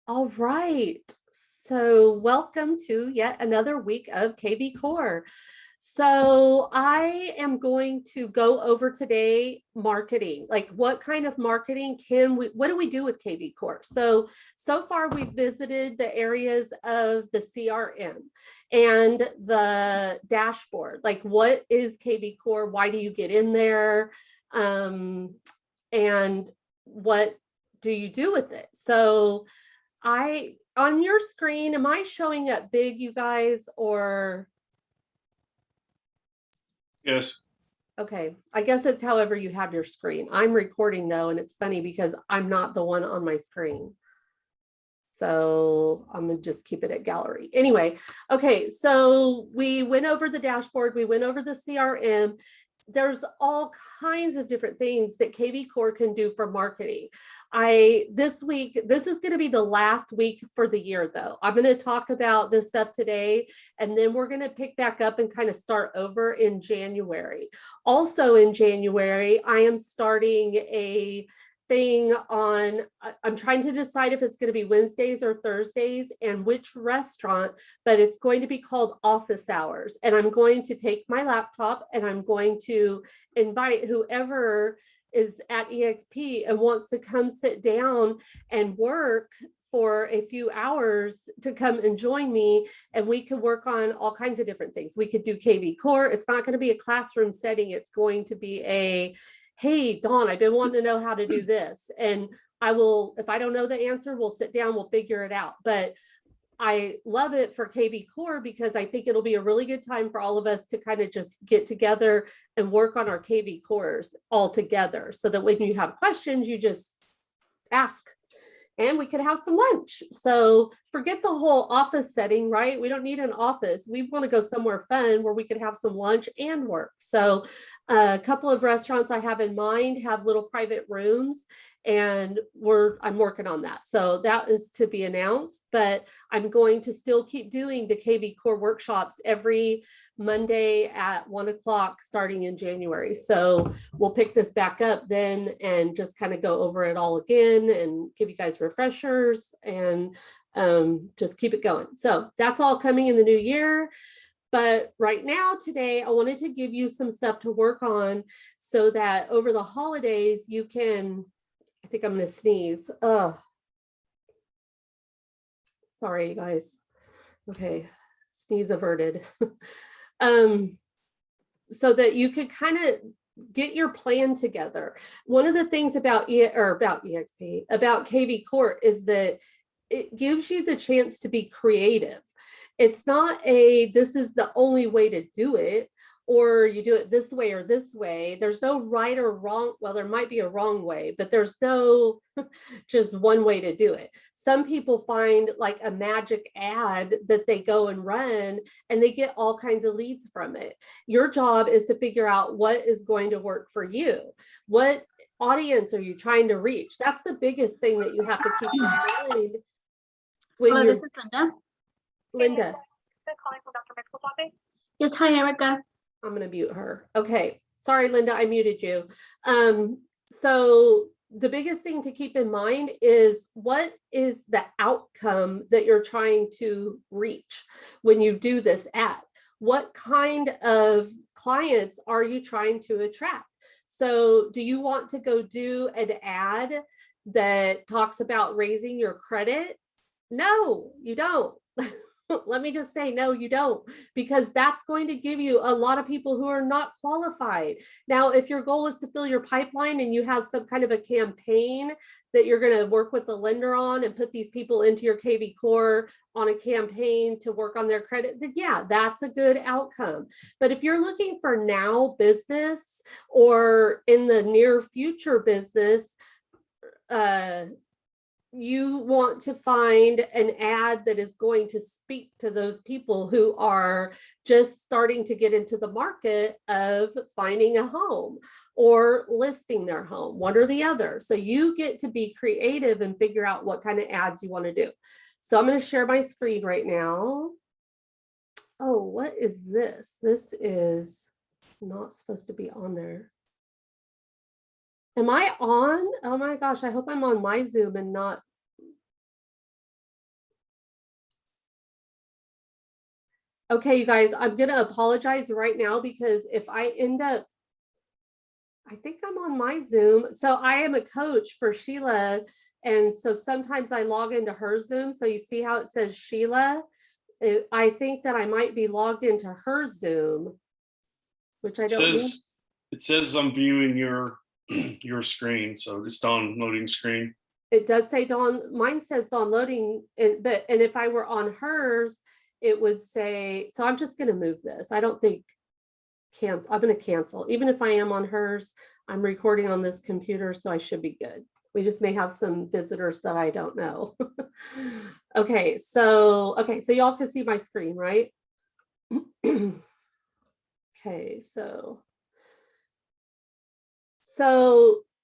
All right. So welcome to yet another week of KVCore. So I am going to go over today marketing, like what kind of marketing what do we do with KVCore? So far we've visited the areas of the CRM and the dashboard, like what is KVCore? Why do you get in there? And what do you do with it? So on your screen, am I showing up big, you guys, or? Yes. Okay, I guess it's however you have your screen. I'm recording though, and it's funny because I'm not the one on my screen. So I'm gonna just keep it at gallery. Anyway, okay, so we went over the dashboard, we went over the CRM. There's all kinds of different things that KVCore can do for marketing. This week, this is going to be the last week for the year though. I'm going to talk about this stuff today, and then we're going to pick back up and kind of start over in January. Also in January, I am starting a thing on, I'm trying to decide if it's going to be Wednesdays or Thursdays and which restaurant, but it's going to be called office hours. And I'm going to take my laptop and I'm going to invite whoever is at EXP and wants to come sit down and work for a few hours to come and join me, and we can work on all kinds of different things. We could do KVCore. It's not going to be a classroom setting. It's going to be a, hey, Dawn, I've been wanting to know how to do this. And I will, if I don't know the answer, we'll sit down, we'll figure it out. But I love it for KVCore because I think it'll be a really good time for all of us to kind of just get together and work on our KVCores all together, so that when you have questions, you just ask and we could have some lunch. So forget the whole office setting, right? We don't need an office. We want to go somewhere fun where we could have some lunch and work. So a couple of restaurants I have in mind have little private rooms, and I'm working on that. So that is to be announced, but I'm going to still keep doing the KVCore workshops every Monday at 1 o'clock starting in January. So we'll pick this back up then and just kind of go over it all again and give you guys refreshers and just keep it going. So that's all coming in the new year. But right now, today, I wanted to give you some stuff to work on so that over the holidays, you can, I think I'm going to sneeze. Oh, sorry, you guys. Okay, sneeze averted. So that you could kind of get your plan together. One of the things about EXP, about KVCore, is that it gives you the chance to be creative. It's not this is the only way to do it, or you do it this way or this way. There's no right or wrong. Well, there might be a wrong way, but there's no just one way to do it. Some people find like a magic ad that they go and run and they get all kinds of leads from it. Your job is to figure out what is going to work for you. What audience are you trying to reach? That's the biggest thing that you have to keep in mind. Hello, this is Linda. Linda. Calling from Dr. Mitchell's office. Yes, hi, Erica. I'm going to mute her. Okay. Sorry, Linda, I muted you. So the biggest thing to keep in mind is, what is the outcome that you're trying to reach when you do this ad? What kind of clients are you trying to attract? So do you want to go do an ad that talks about raising your credit? No, you don't. Let me just say, no, you don't, because that's going to give you a lot of people who are not qualified. Now, if your goal is to fill your pipeline and you have some kind of a campaign that you're going to work with the lender on and put these people into your KVCore on a campaign to work on their credit, then yeah, that's a good outcome. But if you're looking for now business or in the near future business, you want to find an ad that is going to speak to those people who are just starting to get into the market of finding a home or listing their home, one or the other. So you get to be creative and figure out what kind of ads you want to do. So I'm going to share my screen right now. Oh, what is this? This is not supposed to be on there. Am I on? Oh my gosh, I hope I'm on my Zoom and not. Okay, you guys, I'm gonna apologize right now because if I end up, I think I'm on my Zoom. So I am a coach for Sheila. And so sometimes I log into her Zoom. So you see how it says Sheila? I think that I might be logged into her Zoom, which I don't mean. It says I'm viewing your your screen, so it's on loading screen. It does say Dawn, mine says Dawn loading, and if I were on hers, it would say, so I'm just gonna move this. I don't think I'm gonna cancel. Even if I am on hers, I'm recording on this computer, so I should be good. We just may have some visitors that I don't know. Okay, so y'all can see my screen, right? Okay, so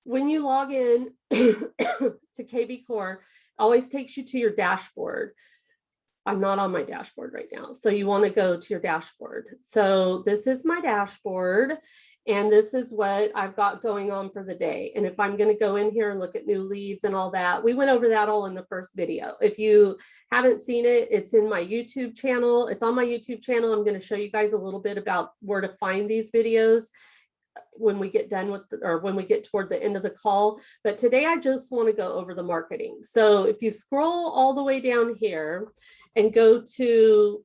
when you log in to KVCore, always takes you to your dashboard. I'm not on my dashboard right now. So you want to go to your dashboard. So this is my dashboard, and this is what I've got going on for the day. And if I'm going to go in here and look at new leads and all that, we went over that all in the first video. If you haven't seen it, it's in my YouTube channel. It's on my YouTube channel. I'm going to show you guys a little bit about where to find these videos when we get done with, or when we get toward the end of the call. But today I just want to go over the marketing. So if you scroll all the way down here and go to,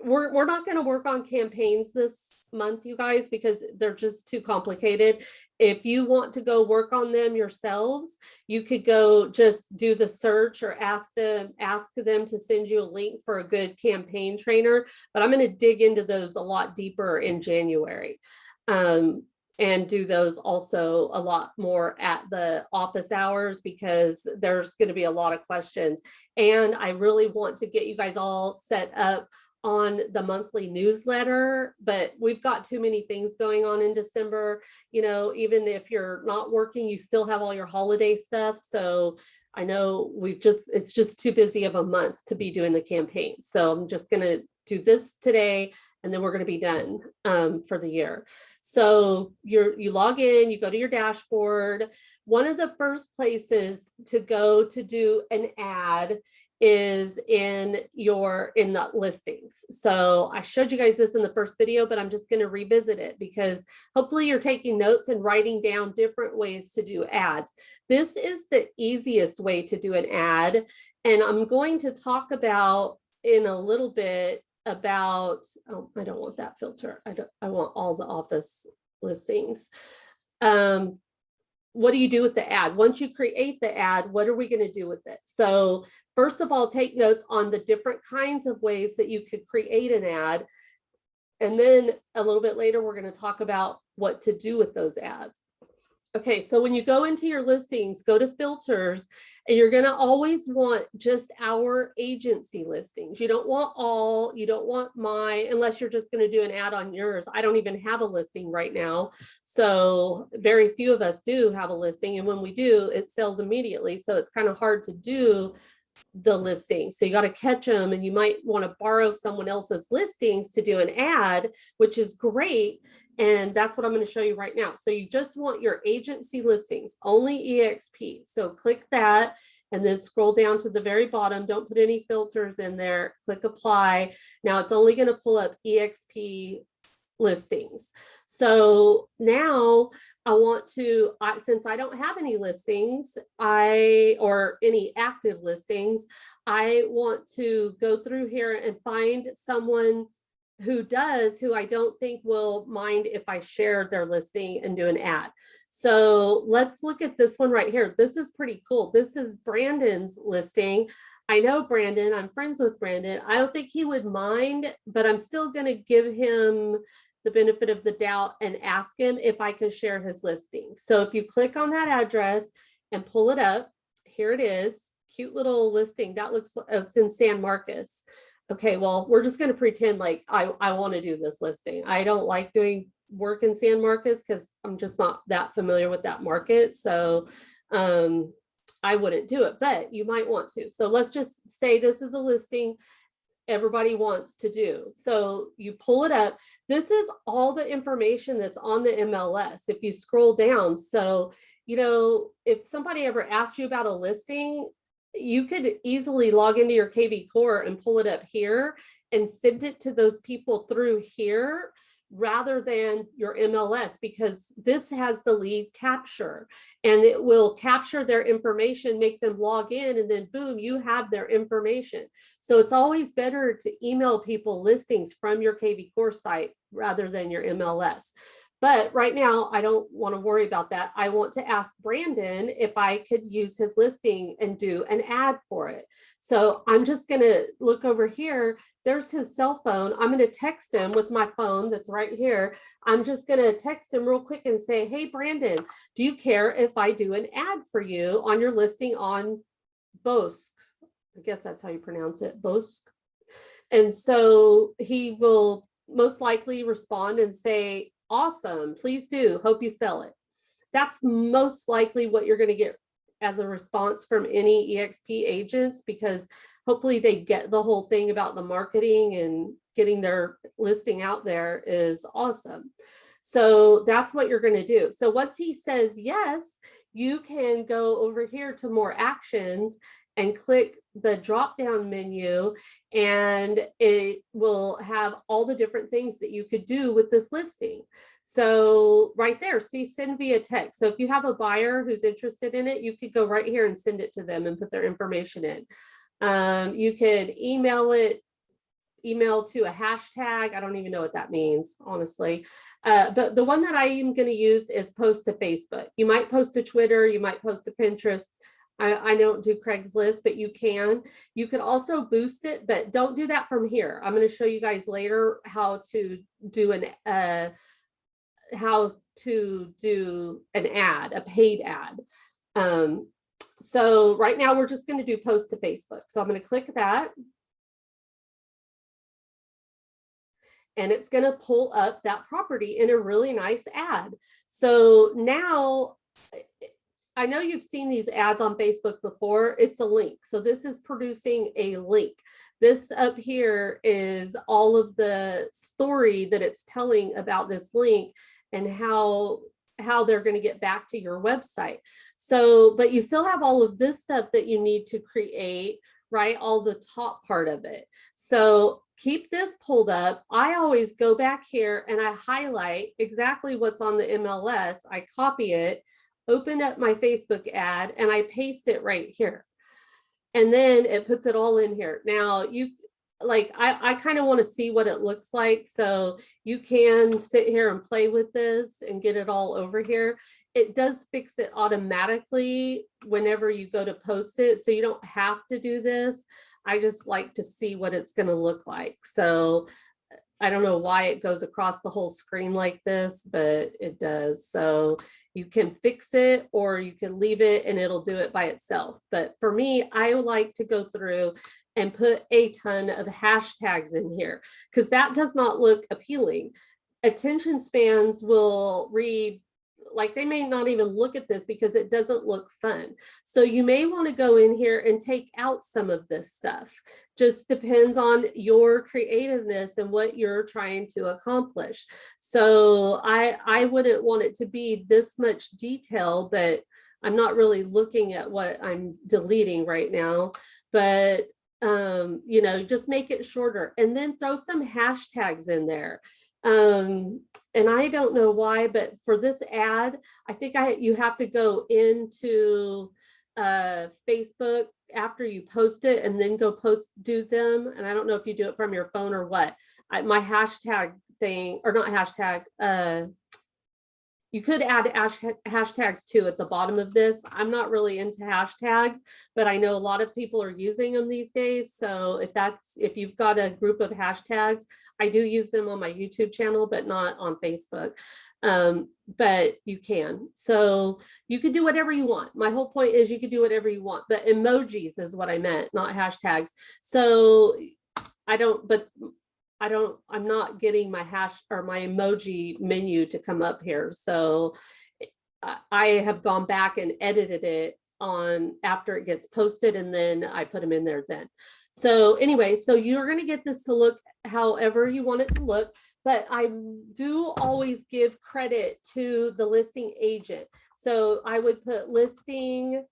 we're not going to work on campaigns this month, you guys, because they're just too complicated. If you want to go work on them yourselves, you could go just do the search or ask them to send you a link for a good campaign trainer. But I'm going to dig into those a lot deeper in January. And do those also a lot more at the office hours, because there's going to be a lot of questions. And I really want to get you guys all set up on the monthly newsletter, but we've got too many things going on in December. You know, even if you're not working, you still have all your holiday stuff. So I know it's just too busy of a month to be doing the campaign. So I'm just going to do this today, and then we're going to be done for the year. So you log in, you go to your dashboard. One of the first places to go to do an ad is in the listings. So I showed you guys this in the first video, but I'm just going to revisit it because hopefully you're taking notes and writing down different ways to do ads. This is the easiest way to do an ad. And I'm going to talk about in a little bit about, oh, I don't want that filter. I want all the office listings. What do you do with the ad? Once you create the ad, what are we going to do with it? So first of all, take notes on the different kinds of ways that you could create an ad. And then a little bit later, we're going to talk about what to do with those ads. Okay, so when you go into your listings, go to filters, and you're going to always want just our agency listings. You don't want unless you're just going to do an ad on yours. I don't even have a listing right now. So very few of us do have a listing. And when we do, it sells immediately. So it's kind of hard to do the listing. So you got to catch them, and you might want to borrow someone else's listings to do an ad, which is great. And that's what I'm going to show you right now. So you just want your agency listings, only EXP. So click that and then scroll down to the very bottom. Don't put any filters in there. Click apply. Now it's only going to pull up EXP listings. So now I want to, since I don't have any listings, or any active listings, I want to go through here and find someone who I don't think will mind if I share their listing and do an ad. So let's look at this one right here. This is pretty cool. This is Brandon's listing. I know Brandon, I'm friends with Brandon. I don't think he would mind, but I'm still going to give him the benefit of the doubt and ask him if I can share his listing. So if you click on that address and pull it up, here it is. Cute little listing. That looks, it's in San Marcos. Okay, well, we're just going to pretend like I want to do this listing. I don't like doing work in San Marcos because I'm just not that familiar with that market. So I wouldn't do it, but you might want to. So let's just say this is a listing everybody wants to do. So you pull it up. This is all the information that's on the MLS. If you scroll down, so, you know, if somebody ever asks you about a listing, you could easily log into your KVCore and pull it up here and send it to those people through here rather than your MLS, because this has the lead capture and it will capture their information, make them log in, and then boom, you have their information. So it's always better to email people listings from your KVCore site rather than your MLS. But right now, I don't want to worry about that. I want to ask Brandon if I could use his listing and do an ad for it. So I'm just going to look over here. There's his cell phone. I'm going to text him with my phone that's right here. I'm just going to text him real quick and say, hey, Brandon, do you care if I do an ad for you on your listing on Bosk? I guess that's how you pronounce it, Bosk. And so he will most likely respond and say, awesome, please do, hope you sell it. That's most likely what you're going to get as a response from any EXP agents, because hopefully they get the whole thing about the marketing and getting their listing out there is awesome. So that's what you're going to do. So once he says yes, you can go over here to more actions and click the drop down menu, and it will have all the different things that you could do with this listing. So right there, see, send via text. So if you have a buyer who's interested in it, you could go right here and send it to them and put their information in. You could email to a hashtag. I don't even know what that means, honestly. But the one that I am going to use is post to Facebook. You might post to Twitter, you might post to Pinterest. I don't do Craigslist, but you can. You can also boost it, but don't do that from here. I'm going to show you guys later how to do an ad, a paid ad. So right now we're just going to do post to Facebook. So I'm going to click that. And it's going to pull up that property in a really nice ad. So now, I know you've seen these ads on Facebook before. It's a link. So this is producing a link. This up here is all of the story that it's telling about this link and how they're going to get back to your website. So, but you still have all of this stuff that you need to create, right? All the top part of it. So keep this pulled up. I always go back here and I highlight exactly what's on the MLS. I copy it, open up my Facebook ad, and I paste it right here. And then it puts it all in here. Now I kind of want to see what it looks like. So you can sit here and play with this and get it all over here. It does fix it automatically whenever you go to post it. So you don't have to do this. I just like to see what it's going to look like. So I don't know why it goes across the whole screen like this, but it does. So you can fix it or you can leave it and it'll do it by itself. But for me, I like to go through and put a ton of hashtags in here because that does not look appealing. Attention spans will read like they may not even look at this because it doesn't look fun. So you may want to go in here and take out some of this stuff. Just depends on your creativeness and what you're trying to accomplish. So I wouldn't want it to be this much detail, but I'm not really looking at what I'm deleting right now. But you know, just make it shorter and then throw some hashtags in there. And I don't know why, but for this ad, I think you have to go into Facebook after you post it and then go do them. And I don't know if you do it from your phone or what. My hashtag thing, or not hashtag, you could add hashtags too at the bottom of this. I'm not really into hashtags, but I know a lot of people are using them these days. So if you've got a group of hashtags, I do use them on my YouTube channel, but not on Facebook. But you can. So you could do whatever you want. My whole point is you could do whatever you want, but emojis is what I meant, not hashtags. So I'm not getting my my emoji menu to come up here. So I have gone back and edited it on after it gets posted, and then I put them in there then. So anyway, so you're going to get this to look however you want it to look, but I do always give credit to the listing agent. So I would put listing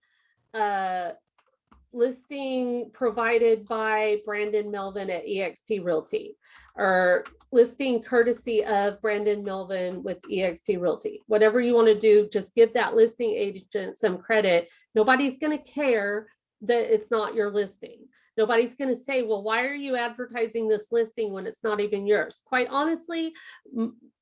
listing provided by Brandon Melvin at eXp Realty, or listing courtesy of Brandon Melvin with eXp Realty. Whatever you want to do, just give that listing agent some credit. Nobody's going to care that it's not your listing. Nobody's going to say, well, why are you advertising this listing when it's not even yours? Quite honestly,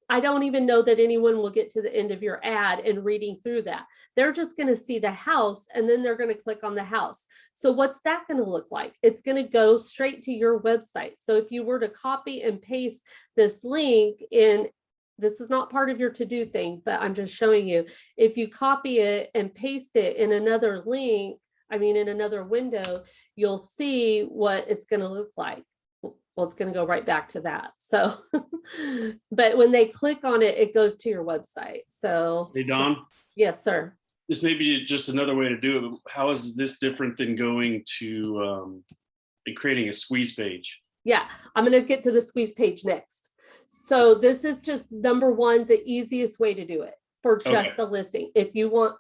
I don't even know that anyone will get to the end of your ad and reading through that. They're just going to see the house and then they're going to click on the house. So what's that going to look like? It's going to go straight to your website. So if you were to copy and paste this link in, this is not part of your to-do thing, but I'm just showing you, if you copy it and paste it in another link, in another window, you'll see what it's going to look like. Well, it's going to go right back to that. So, but when they click on it, it goes to your website. So, Hey, Don, yes, sir. this may be just another way to do it. But how is this different than going to and creating a squeeze page? Yeah, I'm going to get to the squeeze page next. So this is just number one, the easiest way to do it for just a listing. If you want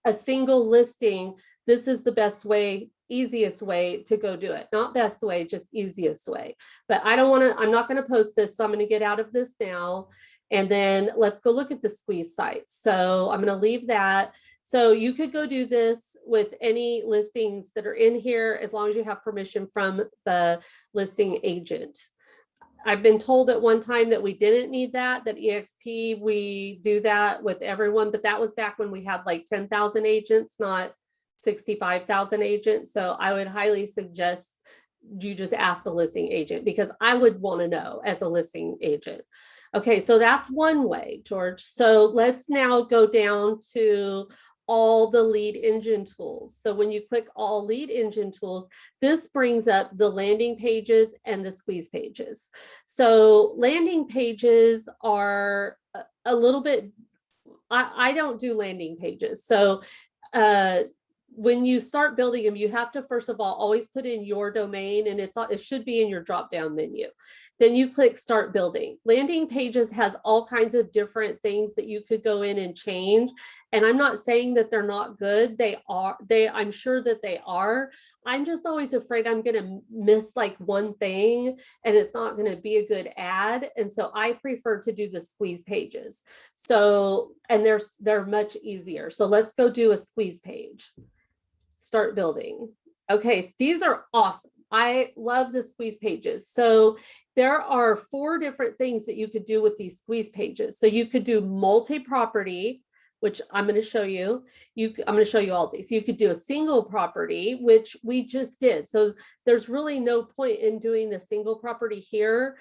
a single listing, this is the best way, easiest way to go do it. Not best way, just easiest way. But I'm not going to post this. So I'm going to get out of this now. And then let's go look at the squeeze site. So I'm going to leave that. So you could go do this with any listings that are in here, as long as you have permission from the listing agent. I've been told at one time that we didn't need that EXP, we do that with everyone, but that was back when we had like 10,000 agents, not 65,000 agents. So I would highly suggest you just ask the listing agent, because I would want to know as a listing agent. Okay, so that's one way, George. So let's now go down to all the lead engine tools. So when you click all lead engine tools, this brings up the landing pages and the squeeze pages. So landing pages are a little bit, I don't do landing pages. So when you start building them, you have to, first of all, always put in your domain, and it should be in your drop-down menu. Then you click start building. Landing pages has all kinds of different things that you could go in and change. And I'm not saying that they're not good. I'm sure that they are. I'm just always afraid I'm going to miss like one thing and it's not going to be a good ad. And so I prefer to do the squeeze pages. So, and they're much easier. So let's go do a squeeze page. Start building. Okay, so these are awesome. I love the squeeze pages. So there are 4 different things that you could do with these squeeze pages. So you could do multi-property, which I'm going to show you. I'm going to show you all these. You could do a single property, which we just did. So there's really no point in doing the single property here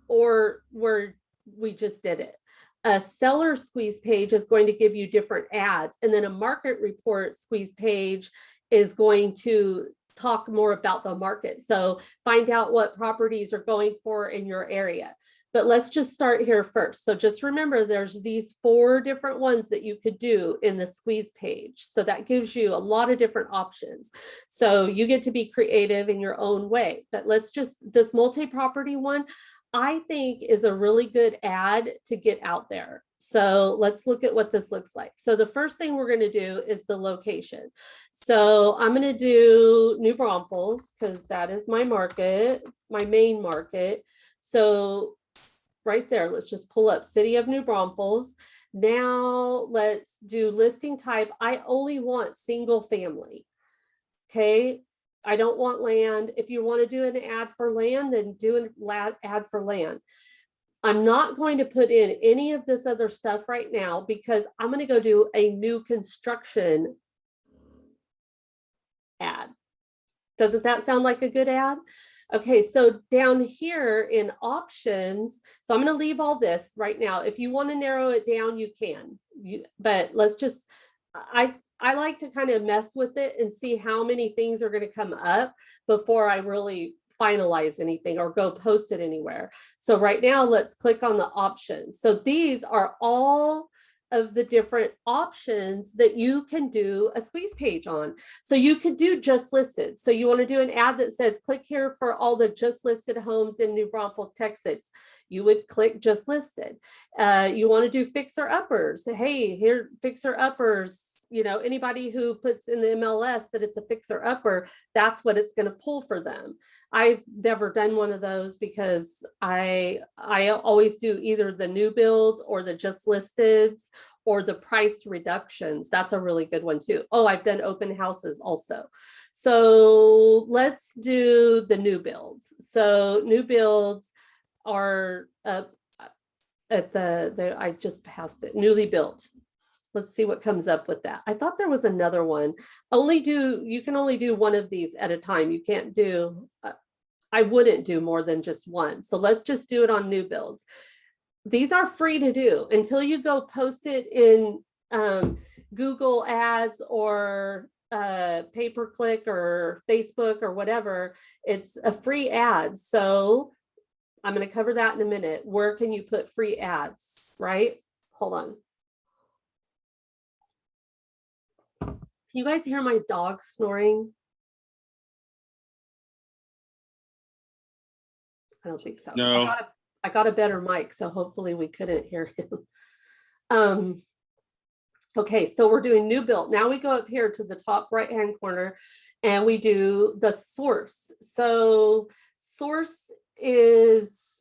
where we just did it. A seller squeeze page is going to give you different ads. And then a market report squeeze page is going to talk more about the market. So find out what properties are going for in your area. But let's just start here first. So just remember, there's these 4 different ones that you could do in the squeeze page. So that gives you a lot of different options. So you get to be creative in your own way. But this multi-property one, I think is a really good ad to get out there. So let's look at what this looks like. So the first thing we're going to do is the location. So I'm going to do New Braunfels because that is my market, my main market. So right there, let's just pull up City of New Braunfels. Now let's do listing type. I only want single family. Okay. I don't want land. If you want to do an ad for land, then do an ad for land. I'm not going to put in any of this other stuff right now because I'm going to go do a new construction ad. Doesn't that sound like a good ad? Okay, so down here in options, so I'm going to leave all this right now. If you want to narrow it down, you can. But let's just, I like to kind of mess with it and see how many things are going to come up before I really finalize anything or go post it anywhere. So right now, let's click on the options. So these are all of the different options that you can do a squeeze page on. So you could do just listed. So you want to do an ad that says, click here for all the just listed homes in New Braunfels, Texas. You would click just listed. You want to do fixer uppers. Hey, here, fixer uppers anybody who puts in the MLS that it's a fixer upper, that's what it's going to pull for them. I've never done one of those because I always do either the new builds or the just listeds or the price reductions. That's a really good one too. Oh, I've done open houses also. So let's do the new builds. So new builds are up at I just passed it, newly built. Let's see what comes up with that. I thought there was another one. You can only do one of these at a time. You can't do, I wouldn't do more than just one. So let's just do it on new builds. These are free to do until you go post it in Google ads or pay-per-click or Facebook or whatever. It's a free ad. So I'm going to cover that in a minute. Where can you put free ads, right? Hold on. Can you guys hear my dog snoring? I don't think so. No. I got a better mic, so hopefully we couldn't hear him. Okay, so we're doing new build. Now we go up here to the top right-hand corner and we do the source. So source is,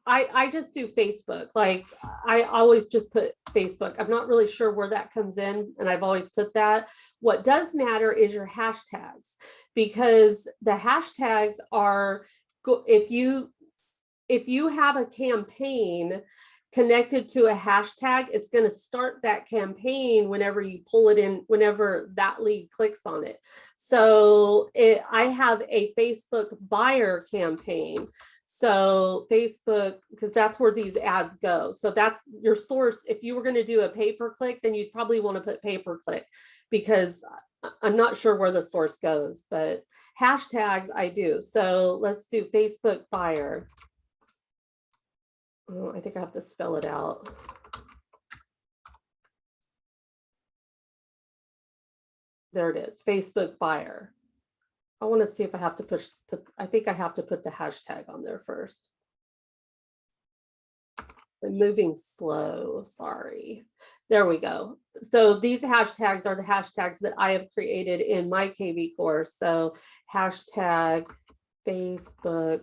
I just do Facebook. Like I always just put Facebook. I'm not really sure where that comes in, and I've always put that. What does matter is your hashtags, because the hashtags are, if you have a campaign connected to a hashtag, it's going to start that campaign whenever you pull it in, whenever that lead clicks on it. So I have a Facebook buyer campaign. So Facebook, because that's where these ads go. So that's your source. If you were going to do a pay-per-click, then you'd probably want to put pay-per-click, because I'm not sure where the source goes, but hashtags I do. So let's do Facebook buyer. Oh, I think I have to spell it out. There it is, Facebook buyer. I want to see if I have to I think I have to put the hashtag on there first. I'm moving slow, sorry. There we go. So these hashtags are the hashtags that I have created in my KVCore. So hashtag Facebook .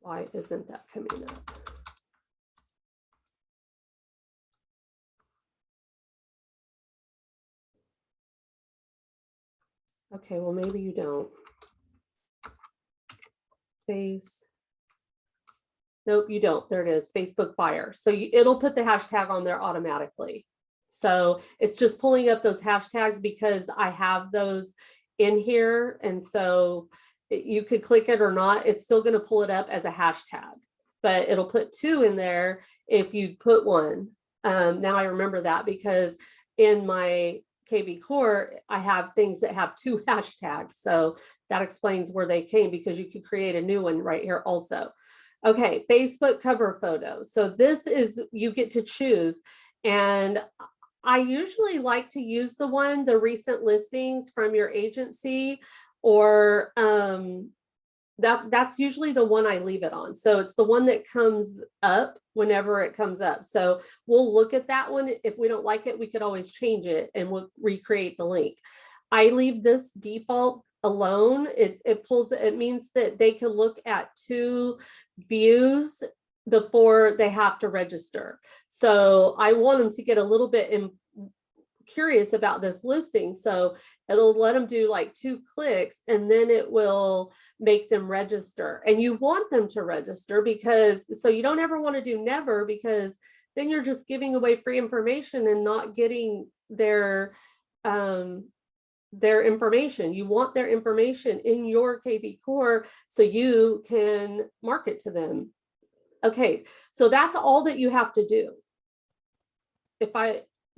Why isn't that coming up? Okay, well, maybe you don't. Nope, you don't. There it is, Facebook buyer. So it'll put the hashtag on there automatically. So it's just pulling up those hashtags because I have those in here. And so you could click it or not, it's still going to pull it up as a hashtag, but it'll put 2 in there if you put 1. Now I remember that because in my KVCore, I have things that have 2 hashtags. So that explains where they came, because you could create a new one right here also. Okay, Facebook cover photo. So this is, you get to choose. And I usually like to use the recent listings from your agency, or that's usually the one I leave it on. So it's the one that comes up whenever it comes up. So we'll look at that one. If we don't like it, we could always change it and we'll recreate the link. I leave this default alone. It means that they can look at 2 views before they have to register. So I want them to get a little bit curious about this listing. So it'll let them do like 2 clicks and then it will make them register. And you want them to register, because so you don't ever want to do never, because then you're just giving away free information and not getting their information. You want their information in your KVCore so you can market to them. Okay, so that's all that you have to do.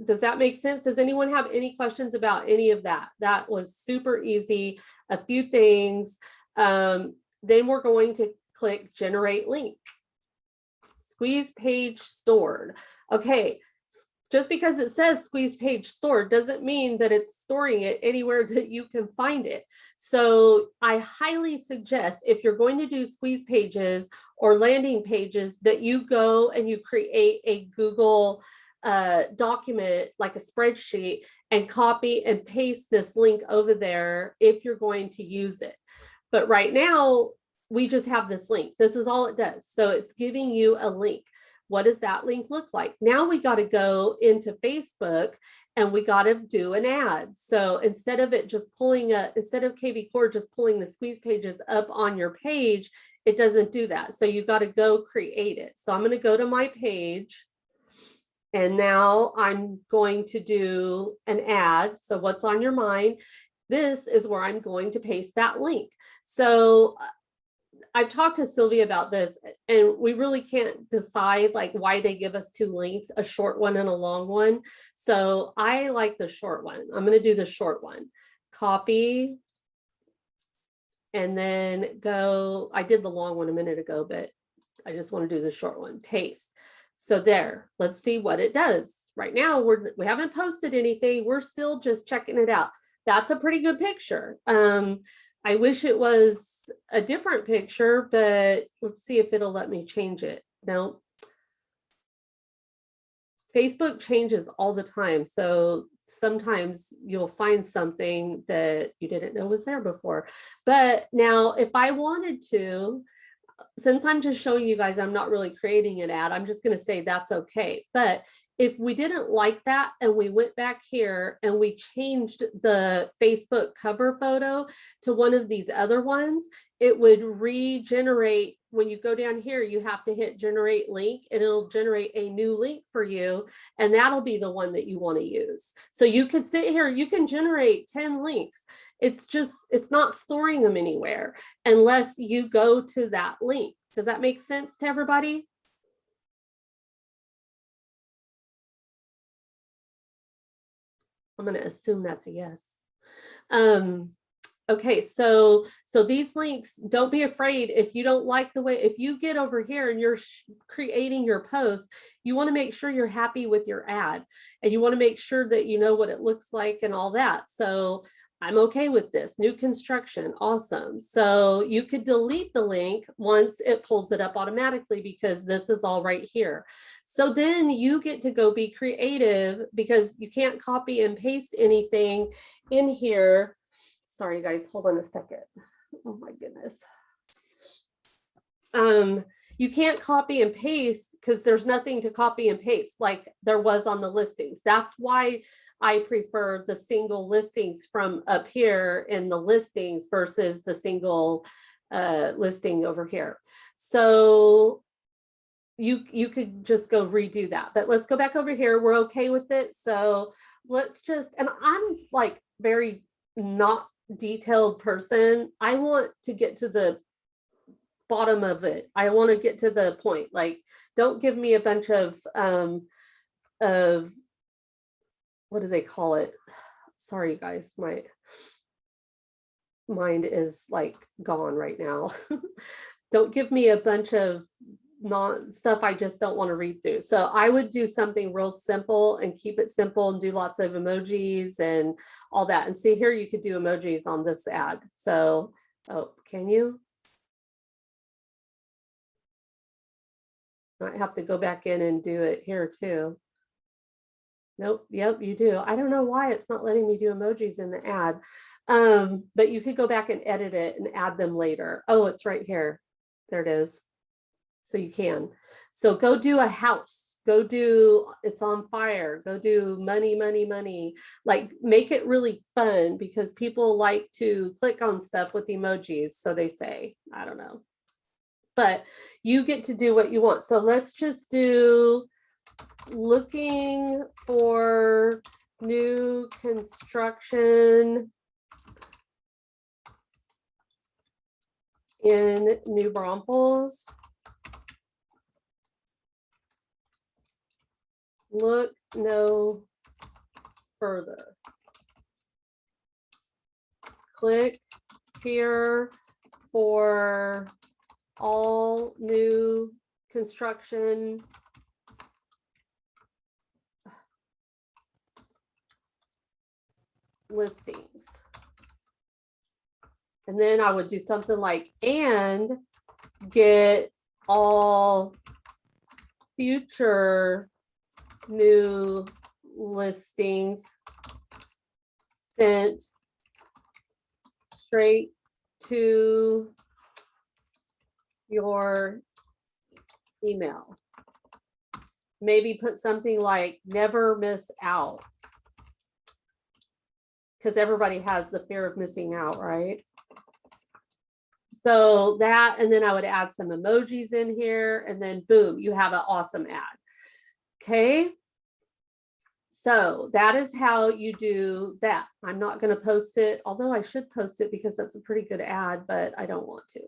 Does that make sense? Does anyone have any questions about any of that? That was super easy. A few things. Then we're going to click generate link. Squeeze page stored. Okay, just because it says squeeze page stored doesn't mean that it's storing it anywhere that you can find it. So I highly suggest, if you're going to do squeeze pages or landing pages that you go and you create a Google document, like a spreadsheet, and copy and paste this link over there if you're going to use it. But right now, we just have this link. This is all it does. So it's giving you a link. What does that link look like? Now we got to go into Facebook and we got to do an ad. So instead of it just pulling instead of KVCore just pulling the squeeze pages up on your page, it doesn't do that. So you got to go create it. So I'm going to go to my page. And now I'm going to do an ad. So what's on your mind? This is where I'm going to paste that link. So I've talked to Sylvia about this, and we really can't decide like why they give us two links, a short one and a long one. So I like the short one. I'm going to do the short one. Copy. And then go, I did the long one a minute ago, but I just want to do the short one. Paste. So there, let's see what it does. Right now, we haven't posted anything. We're still just checking it out. That's a pretty good picture. I wish it was a different picture, but let's see if it'll let me change it. No. Facebook changes all the time. So sometimes you'll find something that you didn't know was there before. But now if I wanted to, since I'm just showing you guys, I'm not really creating an ad. I'm just going to say that's okay. But if we didn't like that and we went back here and we changed the Facebook cover photo to one of these other ones, it would regenerate. When you go down here, you have to hit generate link and it'll generate a new link for you. And that'll be the one that you want to use. So you can sit here, you can generate 10 links. It's not storing them anywhere unless you go to that link. Does that make sense to everybody? I'm going to assume that's a yes. Okay, so these links, don't be afraid if you don't like the way, if you get over here and you're creating your post, you want to make sure you're happy with your ad and you want to make sure that you know what it looks like and all that. So I'm okay with this. New construction, awesome. So you could delete the link once it pulls it up automatically because this is all right here. So then you get to go be creative because you can't copy and paste anything in here. Sorry guys, hold on a second. Oh my goodness. You can't copy and paste because there's nothing to copy and paste like there was on the listings. That's why I prefer the single listings from up here in the listings versus the single listing over here. So you could just go redo that, but let's go back over here. We're okay with it. So let's just, and I'm like very not detailed person. I want to get to the bottom of it. I want to get to the point. Like, don't give me a bunch of what do they call it? Sorry, you guys, my mind is like gone right now. Don't give me a bunch of stuff I just don't want to read through. So I would do something real simple and keep it simple and do lots of emojis and all that. And see here, you could do emojis on this ad. So, oh, can you? Might have to go back in and do it here too. Nope. Yep, you do. I don't know why it's not letting me do emojis in the ad. But you could go back and edit it and add them later. Oh, it's right here. There it is. So you can. So go do a house. Go do it's on fire. Go do money, money, money. Like make it really fun because people like to click on stuff with emojis. So they say, I don't know. But you get to do what you want. So let's just do looking for new construction in New Braunfels. Look no further. Click here for all new construction listings. And then I would do something like, and get all future new listings sent straight to your email. Maybe put something like never miss out, because everybody has the fear of missing out, right? So that, and then I would add some emojis in here, and then boom, you have an awesome ad. Okay. So that is how you do that. I'm not going to post it, although I should post it because that's a pretty good ad, but I don't want to.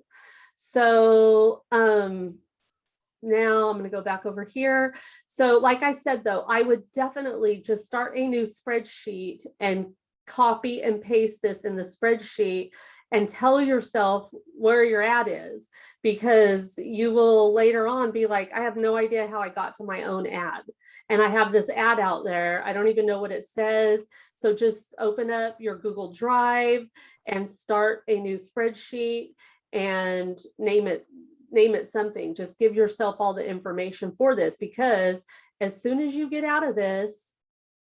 So now I'm going to go back over here. So like I said, though, I would definitely just start a new spreadsheet and copy and paste this in the spreadsheet and tell yourself where your ad is, because you will later on be like, I have no idea how I got to my own ad. And I have this ad out there. I don't even know what it says. So just open up your Google Drive and start a new spreadsheet and name it something. Just give yourself all the information for this, because as soon as you get out of this,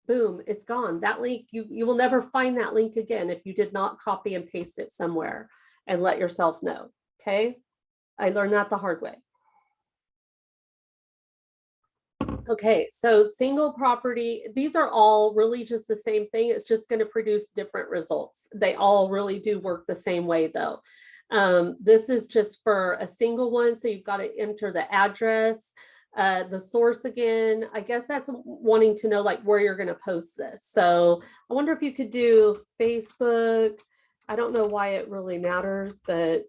boom, it's gone. That link, you will never find that link again if you did not copy and paste it somewhere and let yourself know. Okay. I learned that the hard way. Okay, so single property, these are all really just the same thing. It's just going to produce different results. They all really do work the same way though. This is just for a single one. So you've got to enter the address, the source again. I guess that's wanting to know like where you're going to post this. So I wonder if you could do Facebook. I don't know why it really matters, but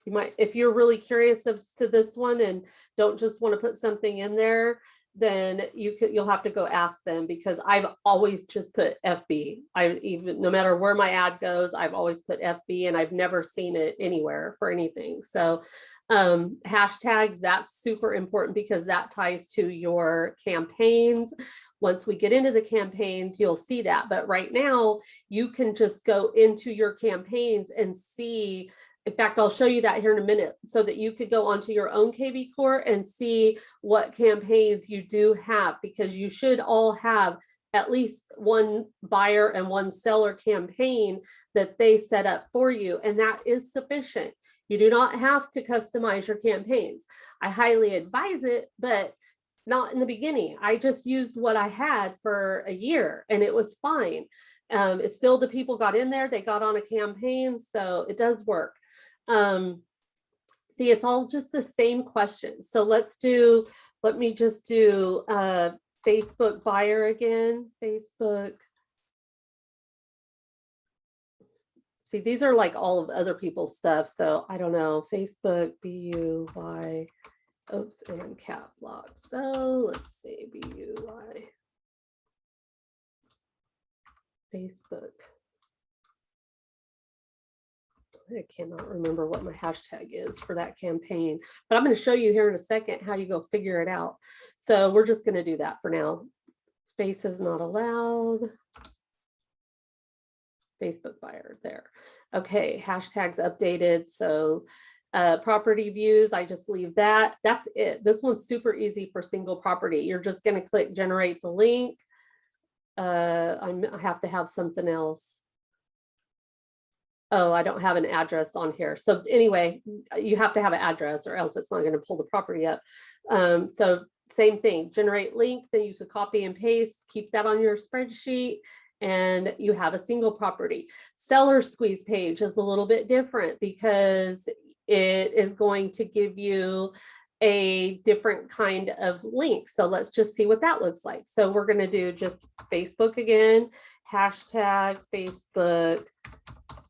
you might, if you're really curious as to this one and don't just want to put something in there, then you'll have to go ask them, because I've always just put FB. No matter where my ad goes, I've always put FB, and I've never seen it anywhere for anything. So hashtags, that's super important because that ties to your campaigns. Once we get into the campaigns, you'll see that. But right now, you can just go into your campaigns and see. In fact, I'll show you that here in a minute, so that you could go onto your own KVCore and see what campaigns you do have, because you should all have at least one buyer and one seller campaign that they set up for you. And that is sufficient. You do not have to customize your campaigns. I highly advise it, but not in the beginning. I just used what I had for a year and it was fine. It's still, the people got in there, they got on a campaign, so it does work. See, it's all just the same questions. So let me just do Facebook buyer again, Facebook. See, these are like all of other people's stuff. So I don't know, Facebook, BUY, oops, and I'm cap lock. So let's see, BUY, Facebook. I cannot remember what my hashtag is for that campaign, but I'm going to show you here in a second how you go figure it out. So we're just going to do that for now. Space is not allowed. Facebook buyer there. Okay, hashtags updated. So property views, I just leave that. That's it. This one's super easy for single property. You're just going to click generate the link. I have to have something else. Oh, I don't have an address on here. So anyway, you have to have an address or else it's not going to pull the property up. So same thing, generate link, then you could copy and paste, keep that on your spreadsheet, and you have a single property. Seller squeeze page is a little bit different because it is going to give you a different kind of link. So let's just see what that looks like. So we're going to do just Facebook again, hashtag Facebook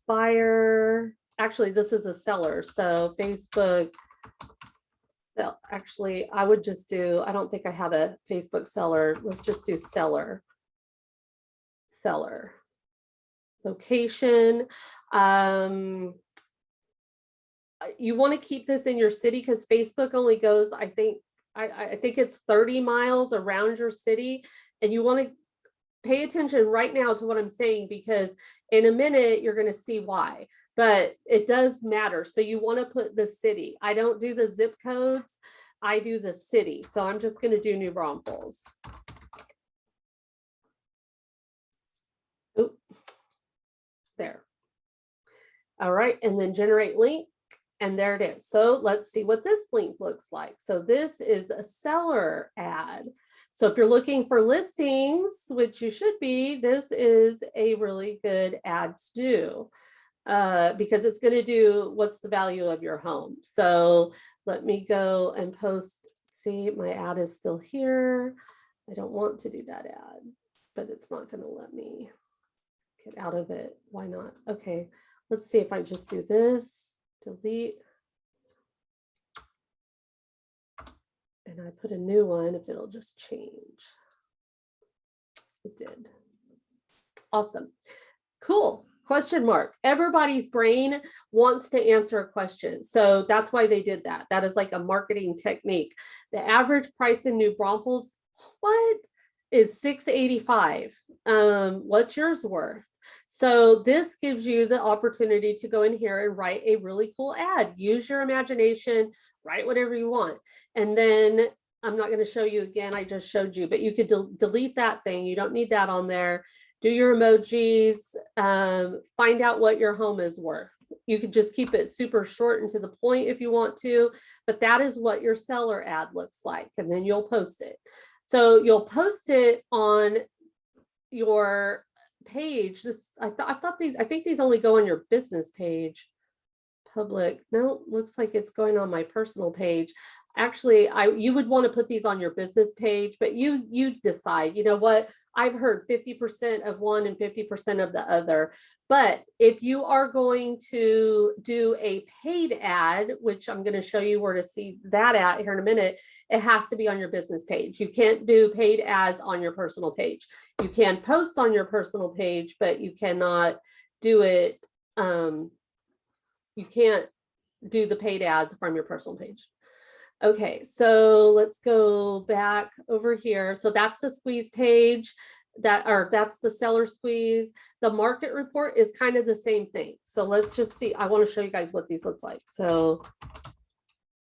buyer. Actually, this is a seller. So Facebook, actually, I would just do, I don't think I have a Facebook seller. Let's just do seller. Seller. Location. You want to keep this in your city because Facebook only goes, I think it's 30 miles around your city, and you want to pay attention right now to what I'm saying, because in a minute, you're going to see why, but it does matter. So you want to put the city. I don't do the zip codes. I do the city. So I'm just going to do New Braunfels. Oop. There. All right. And then generate link. And there it is. So let's see what this link looks like. So this is a seller ad. So if you're looking for listings, which you should be, this is a really good ad to do because it's going to do what's the value of your home. So let me go and post. See, my ad is still here. I don't want to do that ad, but it's not going to let me get out of it. Why not? Okay, let's see if I just do this. Delete, and I put a new one, if it'll just change. It did. Awesome. Cool. Question mark. Everybody's brain wants to answer a question. So that's why they did that. That is like a marketing technique. The average price in New Braunfels, what is $685? What's yours worth? So this gives you the opportunity to go in here and write a really cool ad. Use your imagination, write whatever you want. And then I'm not going to show you again. I just showed you, but you could delete that thing. You don't need that on there. Do your emojis, find out what your home is worth. You could just keep it super short and to the point if you want to, but that is what your seller ad looks like. And then you'll post it. So you'll post it on your page. I think these only go on your business page. Public, no, looks like it's going on my personal page. Actually, you would want to put these on your business page, but you decide. You know what? I've heard 50% of one and 50% of the other. But if you are going to do a paid ad, which I'm going to show you where to see that at here in a minute, it has to be on your business page. You can't do paid ads on your personal page. You can post on your personal page, but you cannot do it. You can't do the paid ads from your personal page. Okay, so let's go back over here. So that's the squeeze page, that's the seller squeeze. The market report is kind of the same thing. So let's just see. I want to show you guys what these look like. So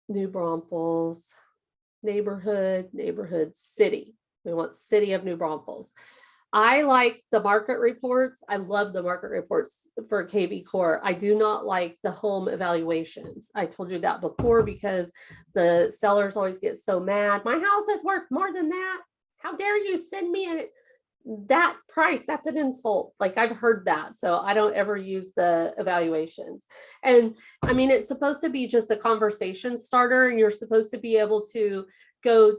New Braunfels, neighborhood, city. We want city of New Braunfels. I like the market reports. I love the market reports for KVCore. I do not like the home evaluations. I told you that before because the sellers always get so mad. My house is worth more than that. How dare you send me that price? That's an insult. Like I've heard that. So I don't ever use the evaluations. And I mean, it's supposed to be just a conversation starter, and you're supposed to be able to go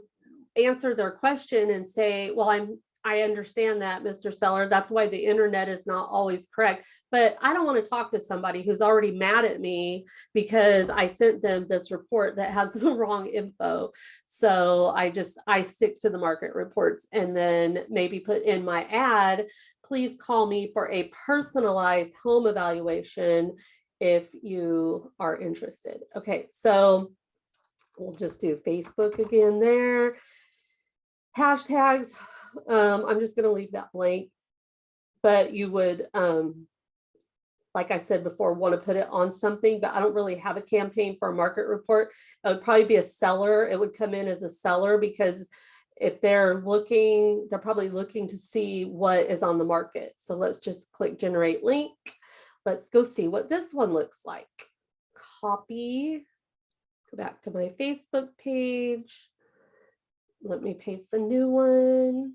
answer their question and say, well, I understand that, Mr. Seller. That's why the internet is not always correct. But I don't want to talk to somebody who's already mad at me because I sent them this report that has the wrong info. So I stick to the market reports and then maybe put in my ad, please call me for a personalized home evaluation if you are interested. Okay, so we'll just do Facebook again there. Hashtags. I'm just going to leave that blank, but you would, like I said before, want to put it on something, but I don't really have a campaign for a market report. It would probably be a seller. It would come in as a seller because if they're looking, they're probably looking to see what is on the market. So let's just click generate link. Let's go see what this one looks like. Copy, go back to my Facebook page. Let me paste the new one.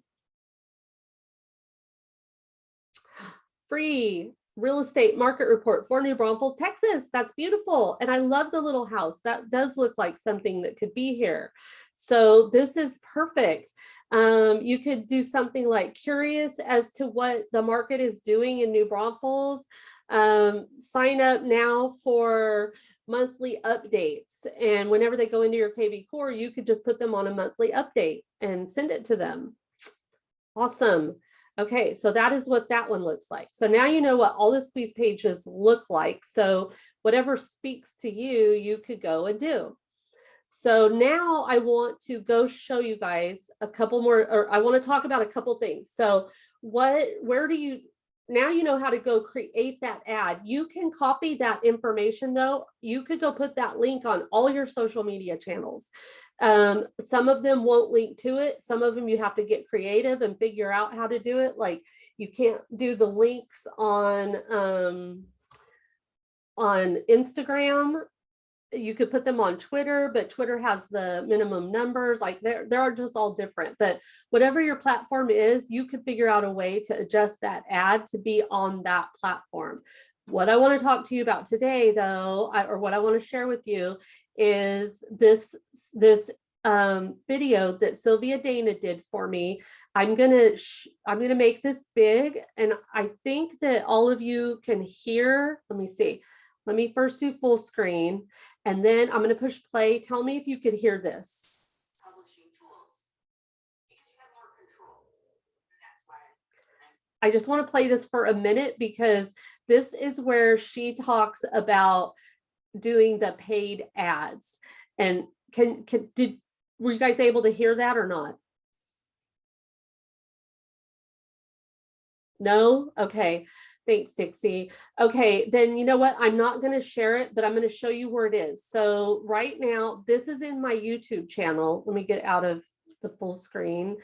Free real estate market report for New Braunfels, Texas. That's beautiful. And I love the little house. That does look like something that could be here. So this is perfect. You could do something like curious as to what the market is doing in New Braunfels. Sign up now for monthly updates, and whenever they go into your KVCore, you could just put them on a monthly update and send it to them. Awesome. Okay, so that is what that one looks like. So now you know what all the squeeze pages look like. So whatever speaks to you, you could go and do. So now I want to go show you guys a couple more, or I want to talk about a couple things. So where do you, now you know how to go create that ad. You can copy that information though. You could go put that link on all your social media channels. Some of them won't link to it. Some of them you have to get creative and figure out how to do it. Like you can't do the links on Instagram. You could put them on Twitter, but Twitter has the minimum numbers. Like they are just all different. But whatever your platform is, you can figure out a way to adjust that ad to be on that platform. What I want to talk to you about today, though, or what I want to share with you is this video that Sylvia Dana did for me. I'm gonna make this big, and I think that all of you can hear. Let me see. Let me first do full screen, and then I'm going to push play. Tell me if you could hear this. Publishing tools, because you have more control. That's why I just want to play this for a minute, because this is where she talks about doing the paid ads. And were you guys able to hear that or not? No? Okay. Thanks, Dixie. Okay, then you know what? I'm not going to share it, but I'm going to show you where it is. So right now, this is in my YouTube channel. Let me get out of the full screen.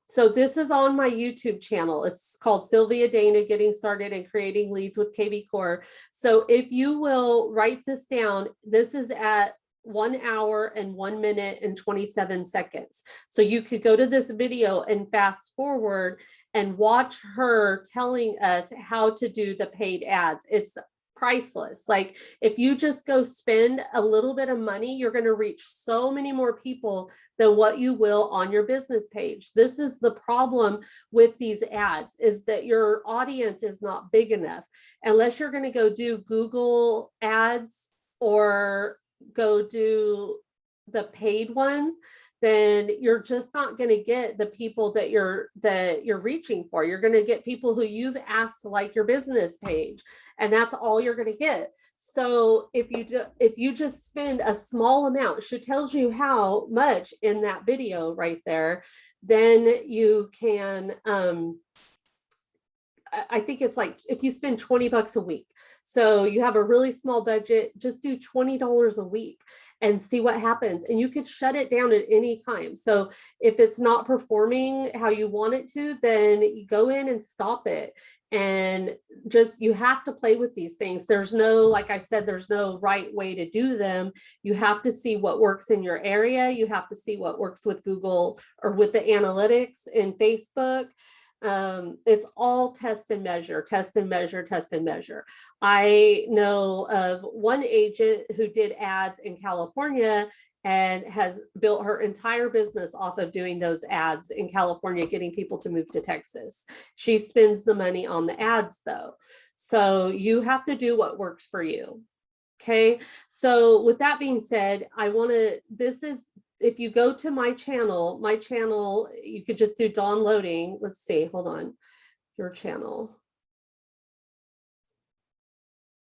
So this is on my YouTube channel. It's called Sylvia Dana, Getting Started and Creating Leads with KVCore. So if you will write this down, this is at 1 hour and 1 minute and 27 seconds. So you could go to this video and fast forward and watch her telling us how to do the paid ads. It's priceless. Like if you just go spend a little bit of money, you're going to reach so many more people than what you will on your business page. This is the problem with these ads, is that your audience is not big enough. Unless you're going to go do Google ads or go do the paid ones, then you're just not going to get the people that you're reaching for. You're going to get people who you've asked to like your business page, and that's all you're going to get. So if you just spend a small amount, she tells you how much in that video right there, then you can I think it's like if you spend $20 a week. So you have a really small budget, just do $20 a week and see what happens. And you could shut it down at any time. So if it's not performing how you want it to, then you go in and stop it. And just, you have to play with these things. There's no, like I said, there's no right way to do them. You have to see what works in your area. You have to see what works with Google or with the analytics in Facebook. It's all test and measure, test and measure, test and measure. I know of one agent who did ads in California and has built her entire business off of doing those ads in California, getting people to move to Texas. She spends the money on the ads though. So you have to do what works for you. Okay. So with that being said, if you go to my channel, you could just do downloading. Let's see, hold on, your channel.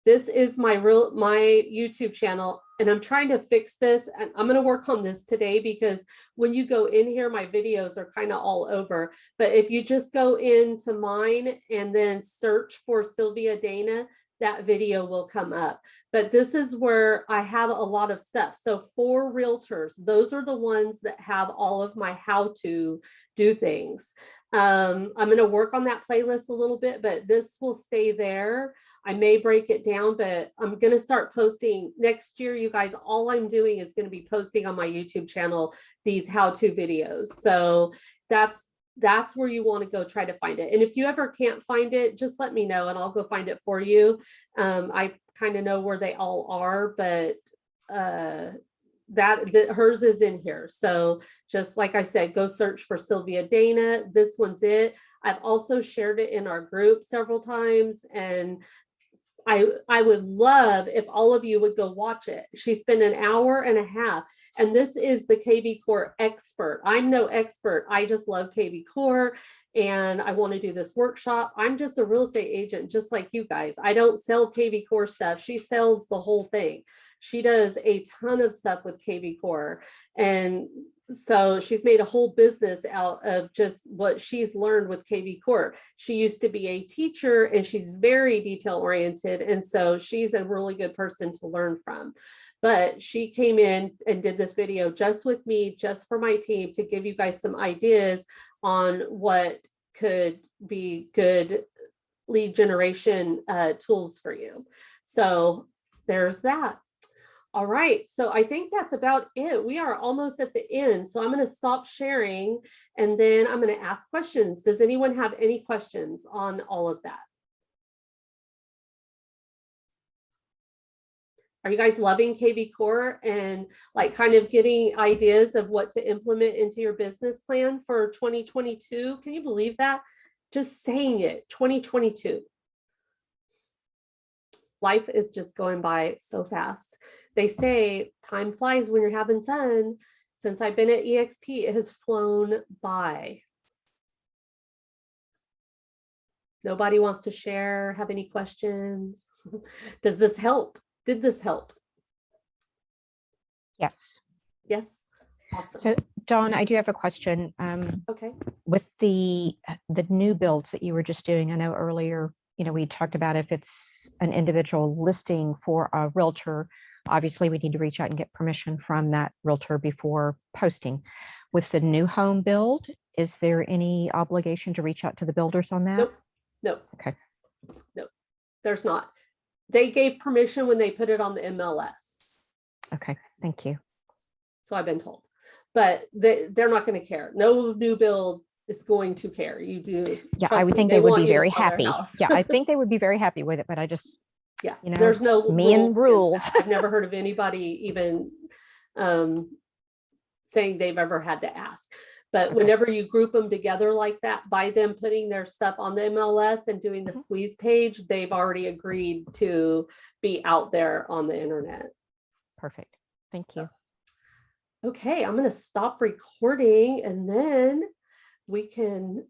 This is my YouTube channel, and I'm trying to fix this, and I'm going to work on this today, because when you go in here, my videos are kind of all over. But if you just go into mine and then search for Sylvia Dana, that video will come up. But this is where I have a lot of stuff. So for realtors, those are the ones that have all of my how to do things. I'm going to work on that playlist a little bit, but this will stay there. I may break it down, but I'm going to start posting next year. You guys, all I'm doing is going to be posting on my YouTube channel these how-to videos. So that's where you want to go try to find it. And if you ever can't find it, just let me know and I'll go find it for you. I kind of know where they all are, but hers is in here. So just like I said, go search for Sylvia Dana. This one's it. I've also shared it in our group several times, and I would love if all of you would go watch it. She spent an hour and a half, and this is the KVCore expert. I'm no expert. I just love KVCore, and I want to do this workshop. I'm just a real estate agent, just like you guys. I don't sell KVCore stuff. She sells the whole thing. She does a ton of stuff with KVCore. And so she's made a whole business out of just what she's learned with KVCore. She used to be a teacher and she's very detail oriented. And so she's a really good person to learn from. But she came in and did this video just with me, just for my team, to give you guys some ideas on what could be good lead generation tools for you. So there's that. All right, so I think that's about it. We are almost at the end, so I'm going to stop sharing and then I'm going to ask questions. Does anyone have any questions on all of that? Are you guys loving KVCore and like kind of getting ideas of what to implement into your business plan for 2022? Can you believe that? Just saying it, 2022. Life is just going by so fast. They say time flies when you're having fun. Since I've been at EXP, it has flown by. Nobody wants to share, have any questions? Does this help? Did this help? Yes. Yes. Awesome. So Dawn, I do have a question. Okay. With the new builds that you were just doing, I know earlier, we talked about if it's an individual listing for a realtor, obviously we need to reach out and get permission from that realtor before posting. With the new home build, is there any obligation to reach out to the builders on that? Nope. Nope. Okay. Nope. There's not. They gave permission when they put it on the MLS. Okay, thank you. So I've been told, but they're not going to care. No new build is going to care. You do. Yeah, I would think they would be very happy. Yeah, I think they would be very happy with it, but I just, yeah, there's no rules. I've never heard of anybody even saying they've ever had to ask. But whenever you group them together like that, by them putting their stuff on the MLS and doing the squeeze page, they've already agreed to be out there on the internet. Perfect. Thank you. Okay, I'm going to stop recording and then we can